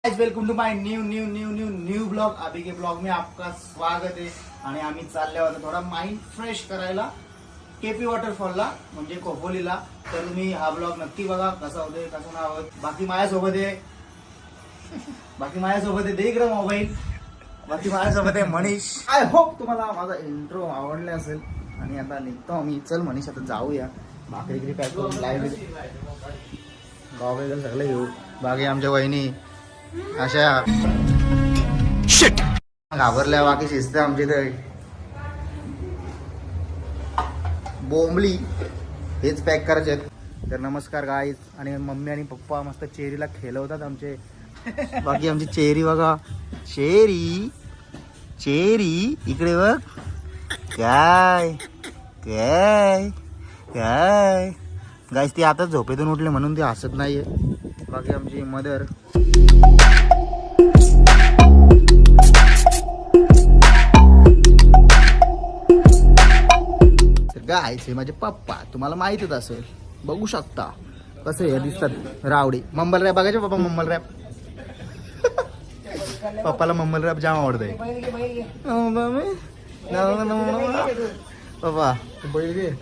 Welcome to my new blog. अभी के blog में आपका स्वागत आहे. आणि आम्ही चालले होते थोडा माइंड फ्रेश करायला केपी वॉटरफॉलला म्हणजे कोपोलीला. तर तुम्ही हा ब्लॉग नक्की बघा कसा होते कसं ना होत. बाकी माझ्यासोबत आहे दे इकडे मोबाईल. बाकी माझ्यासोबत आहे मनीष. आय होप तुम्हाला माझा इंट्रो आवडला असेल. आणि आता निघतो आम्ही. चल मनीष आता जाऊया. भाकरी पॅक करून लाईव्ह गाव वगैरे सगळे घेऊ. बाकी आमच्या वहिनी अशा घाबरल्या. बाकी शिस्त आमची तर बोंबली हेच पॅक करायचे आहेत. तर नमस्कार गाईज. आणि मम्मी आणि पप्पा मस्त चेरीला खेळवतात आमचे. बाकी आमची चेरी बघा. चेरी इकडे बघ. काय काय काय गाईज ती आता झोपेतून उठले म्हणून ती हसत नाहीये. बाकी आमची मदर गाईस हे माझे पप्पा. तुम्हाला माहितच असेल. बघू शकता कसे हे दिसतात रावडी. मम्मल रॅप बघायचे पप्पा. मम्मल रॅप पप्पाला मम्मल रॅप जाम आवडतंय. पप्पा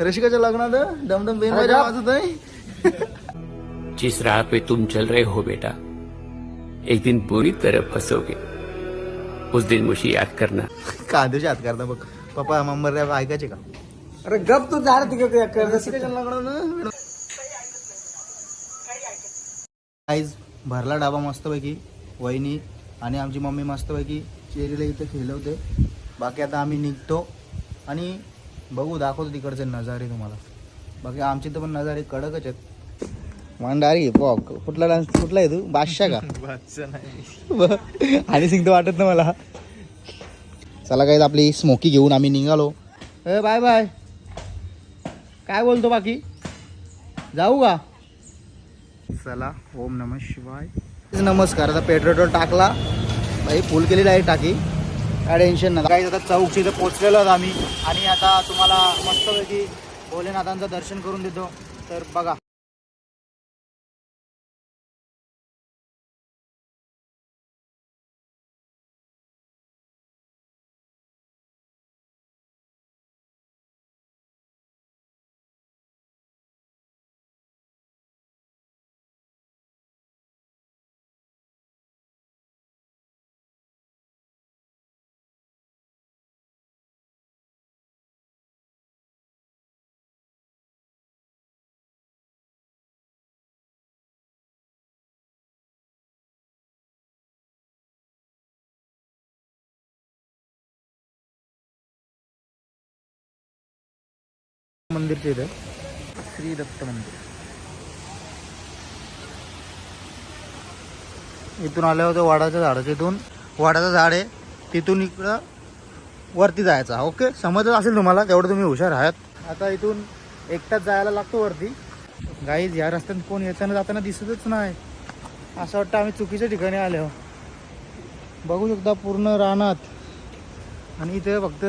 रशिकाच्या लग्नात डमडम बेन वाजत आहे. जिस राह पे तुम चल रहे हो बेटा, एक दिन पूरी तरह फंसोगे. उस दिन मुझे याद करना. कांद्याची हात करता बघ. पप्पा मम्मल रॅप ऐकायचे का? अरे गप तू झाड गाईज भरला डाबा मस्तपैकी. वहिनी आणि आमची मम्मी मस्तपैकी चेरीला इथे खेळवते. बाकी आता आम्ही निघतो आणि बघू दाखवतो तिकडचे नजारे तुम्हाला. बाकी आमची तर पण नजारे कडकच आहेत. मांडारी पॉक कुठला डान्स कुठला आहे तू? बादशाह का? बादशाह नाही आणि सिंग तर वाटत ना मला. चला गाईज आपली स्मोकी घेऊन आम्ही निघालो. Bye bye. काय बोलतो बाकी जाऊ का? चला ओम नमः शिवाय. नमस्कार. आता पेट्रोल टाकला भाई. फुल केलेली आहे टाकी. काय टेन्शन नाही. काही आता चौकशी इथं पोचलेलो आहोत आम्ही. आणि आता तुम्हाला मस्तपैकी भोलेनाथांचं दर्शन करून देतो. तर बघा मंदिरचे इथं श्री दत्त मंदिर. इथून आले होते वाडाच्या झाडाच्या. इथून वाडाचं झाड आहे तिथून इकडं वरती जायचं. ओके समजत असेल तुम्हाला तेवढं तुम्ही हुशार आहात. आता इथून एकटाच जायला लागतो वरती. गाईज या रस्त्यात कोण येताना जाताना दिसतच नाही. असं वाटतं आम्ही चुकीच्या ठिकाणी आलो. बघू शकता पूर्ण रानात. आणि इथे फक्त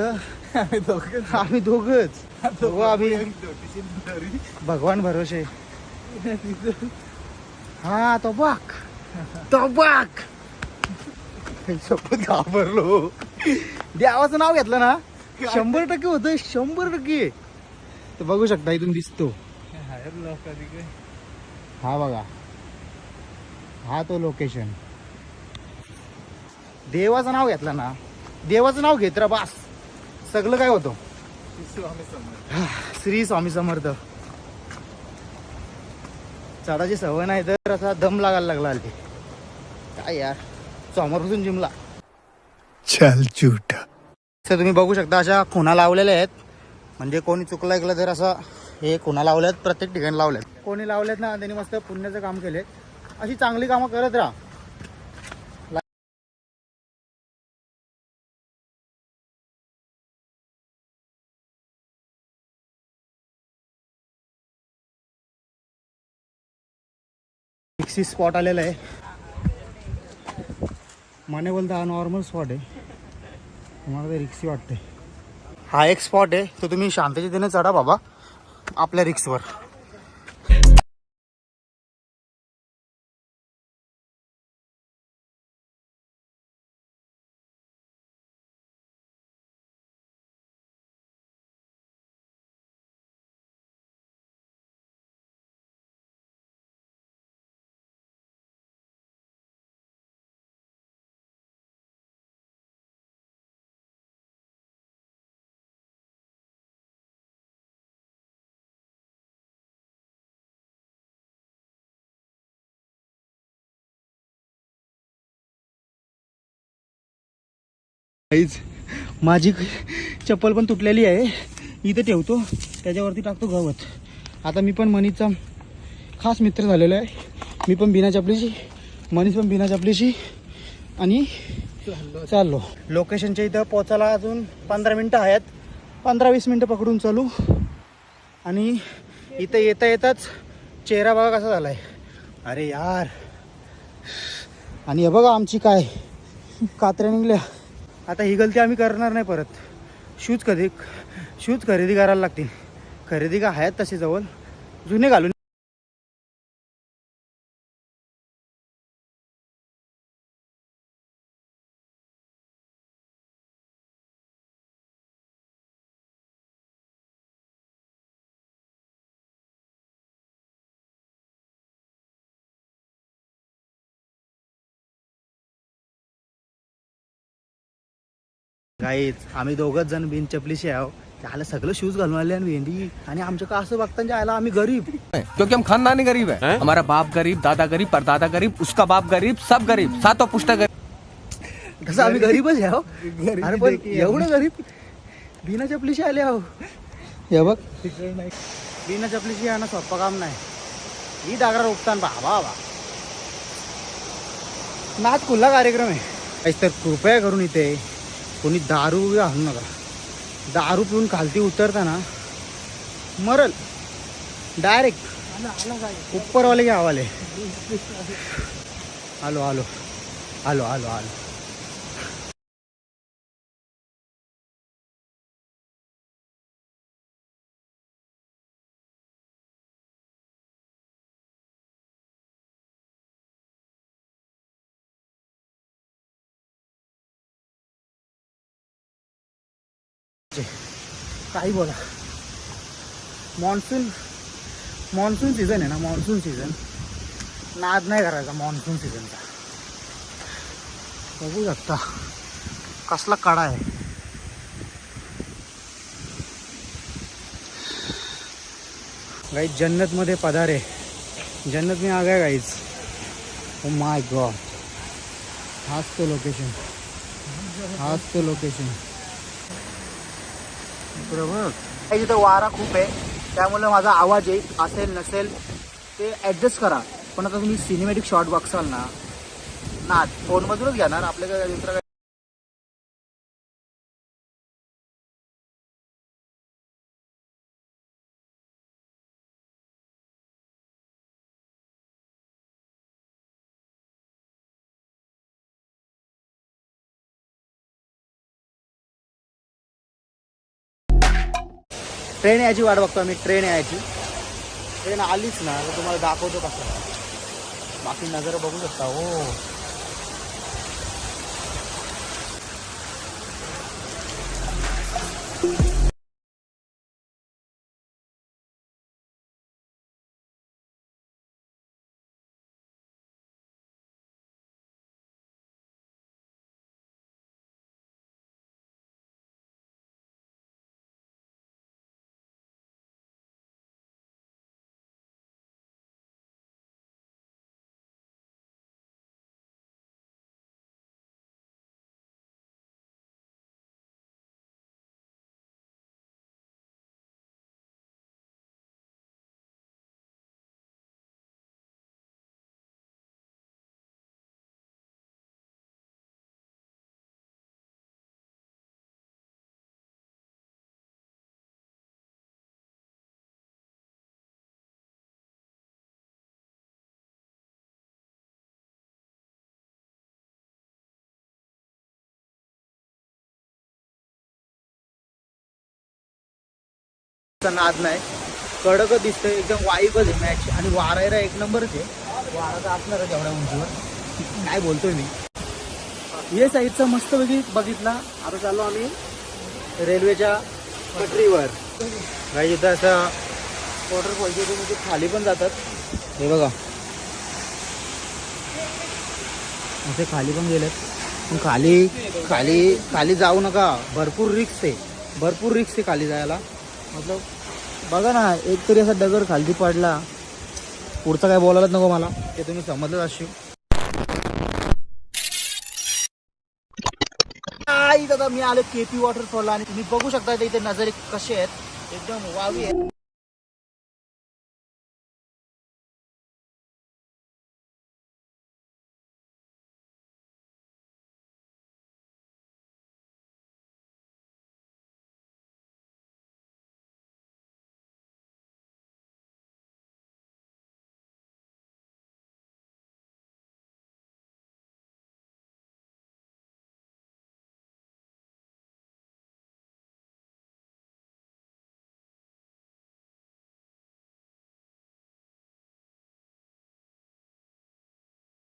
आम्ही दोघच आम्ही भगवान भरोसे. हा तो बाक शपथ घाबरलो. देवाचं नाव घेतलं ना 100% होतं. 100%. तर बघू शकता इथून दिसतो. हा बघा हा तो लोकेशन. देवाचं नाव घेतलं ना. देवाचं नाव घेत रा बास सगळं काय होतं. श्री स्वामी समर्थ. चढाची सवय नाही तर असा दम लागायला लागला. आली काय यार समोरपासून जिमला. चल झूठा. तुम्ही बघू शकता अशा खुणा लावलेल्या आहेत. म्हणजे कोणी चुकलं ऐकलं तर असं हे खुणा लावल्यात. प्रत्येक ठिकाणी लावल्यात. कोणी लावल्यात ना त्यांनी मस्त पुण्याचं काम केले. अशी चांगली कामं करत राहा. रिक्सी स्पॉट आलेला आहे. माने बोलता हा नॉर्मल स्पॉट आहे. तुम्हाला ते रिक्सी वाटते. हा एक स्पॉट आहे. तो तुम्ही शांततेने चढा बाबा आपल्या रिक्सवर. काहीच माझी चप्पल पण तुटलेली आहे, इथे ठेवतो, त्याच्यावरती टाकतो गवत. आता मी पण मनीचा खास मित्र झालेलो आहे. मी पण बिना चपलीची, मनीष पण बिना चपलीची, आणि चाललो लोकेशनच्या इथं पोचायला अजून 15 मिनटं आहेत. 15-20 मिनटं पकडून चालू. आणि इथं येता येताच चेहरा बघा कसा झाला आहे. अरे यार. आणि हे बघा आमची काय कात्र्या निघल्या. आता ही गलती आम्ही करणार नाही परत. शूज खरेदी करायला लागतील. खरेदी का आहेत तसे जवळ, जुने घालून. गाईच आम्ही दोघंच जण बिन चपलीशी आहो. त्याला सगळं शूज घालून आले आणि भेंडी. आणि आमच्या का असं बघताना आयला आम्ही गरीब, क्योंकि हम खानदानी गरीब है. हमारा बाप गरीब, दादा गरीब, परदादा गरीब, उसका बाप गरीब, सब गरीब, सातों पुश्ता गरीब. तसं आम्ही गरीबच आहे. अरे पण एवढं गरीब बिना चपलीशी आले आहो. हे बघ बिना चपलीशी येणं सोप्पं काम नाही. ही डागरा उपतान बाबा नाच खुल्ला कार्यक्रम आहे. काहीच तर कृपया करून इथे कोणी दारू आणू नका. दारू पिऊन खालती उतरताना मरल डायरेक्ट. उपरवाले घ्या आवाले. आलो आलो आलो आलो आलो. काही बोला. मान्सून सीझन आहे ना. मान्सून सीझन नाद नाही करायचा. मान्सून सीझनचा बघू शकता कसला कडा आहे. गाईज जन्नत मध्ये पधारे. जन्नत में आ गया गाईज. Oh my God. हाच तो लोकेशन. बरोबर. इथं वारा खूप आहे त्यामुळे माझा आवाज येईल असेल नसेल ते ॲडजस्ट करा. पण आता तुम्ही सिनेमॅटिक शॉट बघसाल ना फोनमधूनच घेणार. आपल्याकडे दुसरा काय ट्रेन यायची वाट बघतो आम्ही. ट्रेन आलीच ना तर तुम्हाला दाखवतो कसं. बाकी नजर बघू शकता. हो नाद नाही. कडकच दिसतंय एकदम. वाईबच आहे मॅच. आणि वारायला एक नंबरच आहे. वारा तर असणारच एवढ्या उंचीवर. काय बोलतोय मी. हे साईडचा मस्त बघितला. आता चाललो आम्ही रेल्वेच्या पटरीवर. काही इथं असं वॉटरफॉलचे म्हणजे खाली पण जातात. हे बघा असे खाली पण गेलेत. पण खाली जाऊ नका. भरपूर रिक्स आहे खाली जायला. मतलब बघा ना एक तरी असा दगड खालती पडला. पुढचं काय बोलायलाच नको मला. ते तुम्ही समजलंच असेल. गाईज आता मी आलो केपी वॉटरफॉलला आणि तुम्ही बघू शकता इथे नजारे कसे आहेत, एकदम वावी आहेत.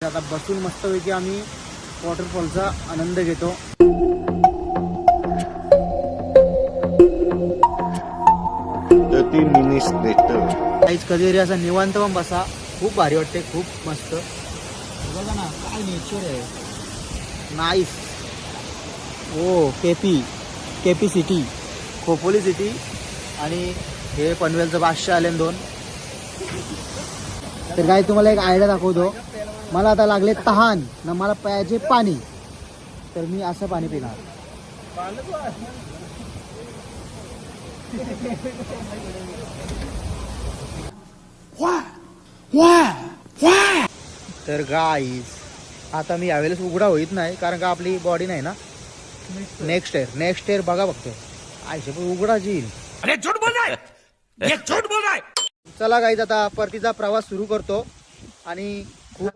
आता बसून मस्तपैकी आम्ही वॉटरफॉलचा आनंद घेतो. 30 minutes later. काहीच कधीतरी असा निवांत पण बसा, खूप भारी वाटते, खूप मस्त. बघा ना काय नेचर आहे, नाईस. ओ केपी सिटी, खोपोली सिटी आणि हे पनवेलचं बादशाह आले 2. तर काय तुम्हाला एक आयडिया दाखवतो. मला आता लागले तहान ना, मला प्यायचे पाणी, तर मी असं पाणी पिणार. तर गाईज आता मी यावेळेस उघडा होईत नाही, कारण का आपली बॉडी नाही ना. नेक्स्ट इयर बघा बघतो आयशे पण उघडा येईल. अरे झूठ बोल रहा है, ये झूठ बोल रहा है. चला गाईज आता परतीचा प्रवास सुरू करतो. आणि खूप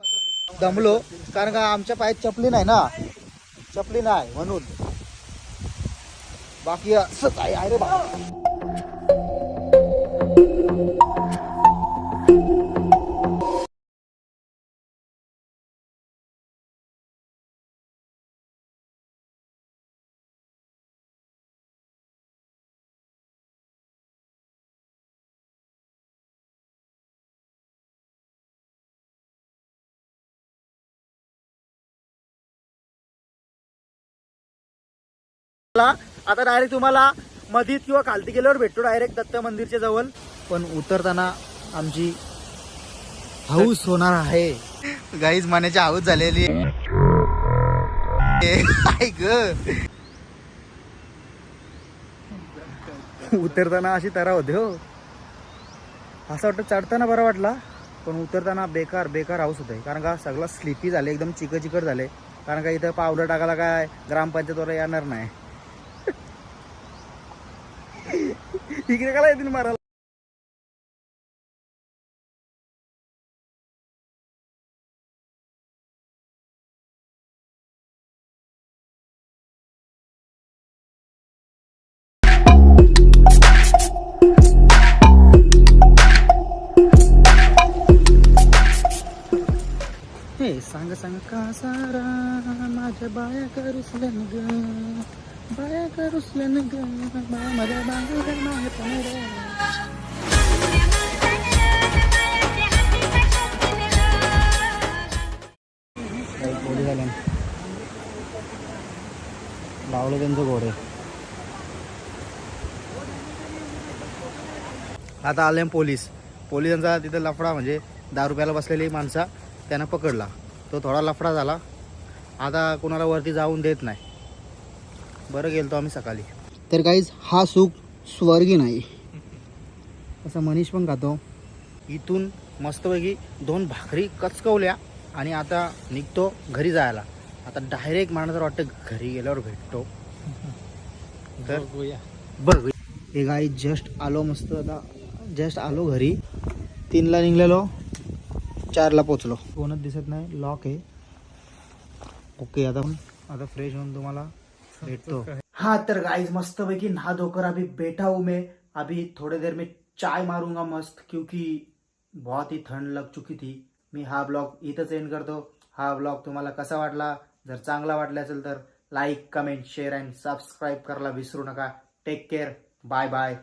दमलो, कारण का आमच्या पायात चपली नाही म्हणून. बाकी असं काय आहे रे बा. आता डायरेक्ट तुम्हाला मधीत किंवा खालती गेल्यावर भेटतो डायरेक्ट दत्त मंदिरच्या जवळ. पण उतरताना आमची हाऊस होणार आहे. गाईज मानेची हाऊस झालेली उतरताना अशी तरा होते हो. असं वाटतं चढताना बरा वाटला, पण उतरताना बेकार हाऊस होते. कारण का सगळं स्लिपी झाले, एकदम चिकट झाले. कारण का इथं पावडर टाकायला काय ग्रामपंचायतवर येणार नाही. इकडे काय येतील मारायला. हे सांग का सारा माझ्या बाया करुसलन ग, बाया करुसलन ग, माझ्या लावलं त्यांचं घोडे. आता आले पोलिसांचा तिथं लफडा, म्हणजे 10 रुपयाला बसलेली माणसा त्यानं पकडला. तो थोडा लफडा झाला. आता कोणाला वरती जाऊन देत नाही. बरं गेलतो आम्ही सकाळी. तर काहीच हा सुख स्वर्गी नाही असं मनीष पण खातो. इथून मस्तपैकी 2 भाकरी कचकवल्या आणि आता निघतो घरी जायला. आता डायरेक्ट मला तर वाटतं घरी गेल्यावर भेटतो. तर बघ हे गाई जस्ट आलो, मस्त आता जस्ट आलो घरी. 3ला निघलेलो, 4ला पोचलो. कोणच दिसत नाही, लॉक आहे. ओके आता फ्रेश होऊन तुम्हाला भेटतो. हाँ तर गाइस मस्त पैकी नहा धोकर अभी बैठा हूँ मैं. अभी थोड़ी देर में चाय मारूंगा मस्त, क्योंकि बहुत ही ठंड लग चुकी थी. मी हा ब्लॉग इथंच एंड करतो. हा ब्लॉग तुम्हाला कसा वाटला, जर चांगला वाटला असेल तर like, comment, share and subscribe करायला विसरू नका. Take care, bye bye.